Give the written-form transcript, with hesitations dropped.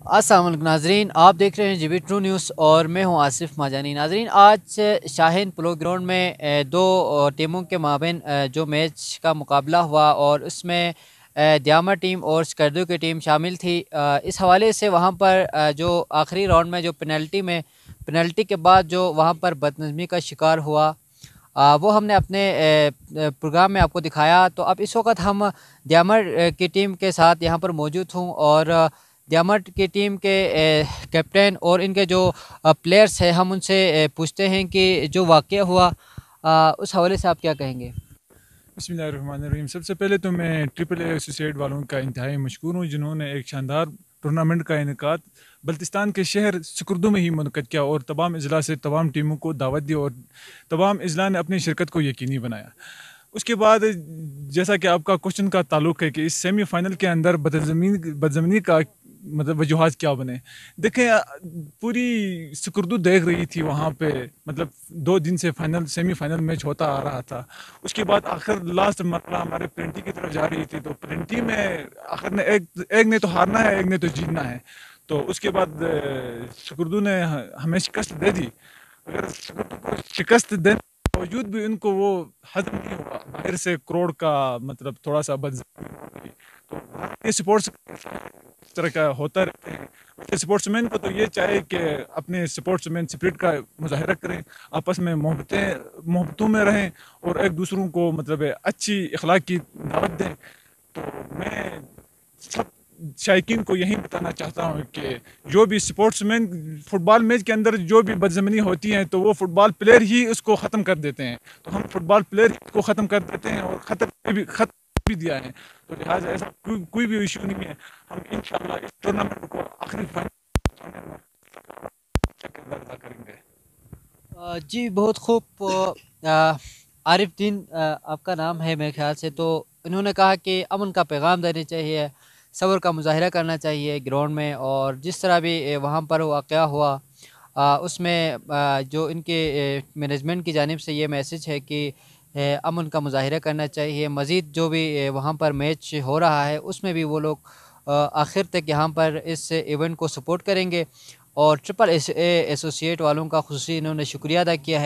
السلام علیکم ناظرین، آپ دیکھ رہے ہیں جی بی ٹرو نیوز اور میں ہوں آصف ماجانی۔ ناظرین، آج شاہین پولو گراؤنڈ میں دو ٹیموں کے مابین جو میچ کا مقابلہ ہوا اور اس میں دیامہ ٹیم اور سکردو کی ٹیم شامل تھی۔ اس حوالے سے وہاں پر جو آخری راؤنڈ میں جو پینلٹی کے بعد جو وہاں پر بدنظمی کا شکار ہوا، وہ ہم نے اپنے پروگرام میں آپ کو دکھایا۔ تو اب اس وقت ہم دیامہ کی ٹیم کے ساتھ یہاں پر موجود ہوں اور دیامہ کی ٹیم کے کیپٹن اور ان کے جو پلیئرس ہیں، ہم ان سے پوچھتے ہیں کہ جو واقعہ ہوا اس حوالے سے آپ کیا کہیں گے؟ بسم اللہ الرحمن الرحیم۔ سب سے پہلے تو میں ٹرپل اے ایسوسیٹ والوں کا انتہائی مشکور ہوں، جنہوں نے ایک شاندار ٹورنامنٹ کا انعقاد بلتستان کے شہر سکردو میں ہی منعقد کیا اور تمام اضلاع سے تمام ٹیموں کو دعوت دی اور تمام اضلاع نے اپنی شرکت کو یقینی بنایا۔ اس کے بعد جیسا کہ آپ کا کوشچن کا تعلق ہے کہ اس سیمی فائنل کے اندر بدضمنی کا مطلب وجوہات کیا بنے، دیکھیں پوری سکردو دیکھ رہی تھی وہاں پہ، مطلب 2 دن سے سیمی فائنل میچ ہوتا آ رہا تھا۔ اس کے بعد آخر لاسٹ مرحلہ ہمارے پلنٹی کی طرف جا رہی تھی، تو پلنٹی میں آخر نے ایک نے تو ہارنا ہے، ایک نے تو جیتنا ہے۔ تو اس کے بعد سکردو نے ہمیں شکست دے دی۔ اگر سکردو کو شکست دینے کے باوجود بھی ان کو وہ ہضم نہیں ہوا، باہر سے کروڑ کا مطلب تھوڑا سا بدظمنی ہو گئی۔ تو یہ سپورٹس اس طرح کا ہوتا رہتے ہیں۔ سپورٹس مین کو تو یہ چاہے کہ اپنے سپورٹس مین اسپرٹ کا مظاہرہ کریں، آپس میں محبتوں میں رہیں اور ایک دوسروں کو مطلب اچھی اخلاق کی دعوت دیں۔ تو میں سب شائقین کو یہی بتانا چاہتا ہوں کہ جو بھی سپورٹس مین فٹ بال میچ کے اندر جو بھی بدضمنی ہوتی ہے تو وہ فٹ بال پلیئر ہی اس کو ختم کر دیتے ہیں۔ تو ہم فٹ بال پلیئر ہی کو ختم کر دیتے ہیں اور ختم بھی دیا ہے۔ تو لہٰذا ایسا کوئی بھی ایشو نہیں ہے۔ ہم انشاءاللہ اس ٹورنامنٹ کو آخری فائنل میں اچھا کردار ادا کریں گے۔ جی بہت خوب۔ عارف دین آپ کا نام ہے میرے خیال سے، تو انہوں نے کہا کہ امن کا پیغام دینا چاہیے، صبر کا مظاہرہ کرنا چاہیے گراؤنڈ میں، اور جس طرح بھی وہاں پر واقعہ ہوا اس میں جو ان کے مینجمنٹ کی جانب سے یہ میسج ہے کہ امن کا مظاہرہ کرنا چاہیے۔ مزید جو بھی وہاں پر میچ ہو رہا ہے اس میں بھی وہ لوگ آخر تک یہاں پر اس ایونٹ کو سپورٹ کریں گے، اور ٹرپل اے ایسوسیٹ والوں کا خصوصی انہوں نے شکریہ ادا کیا ہے۔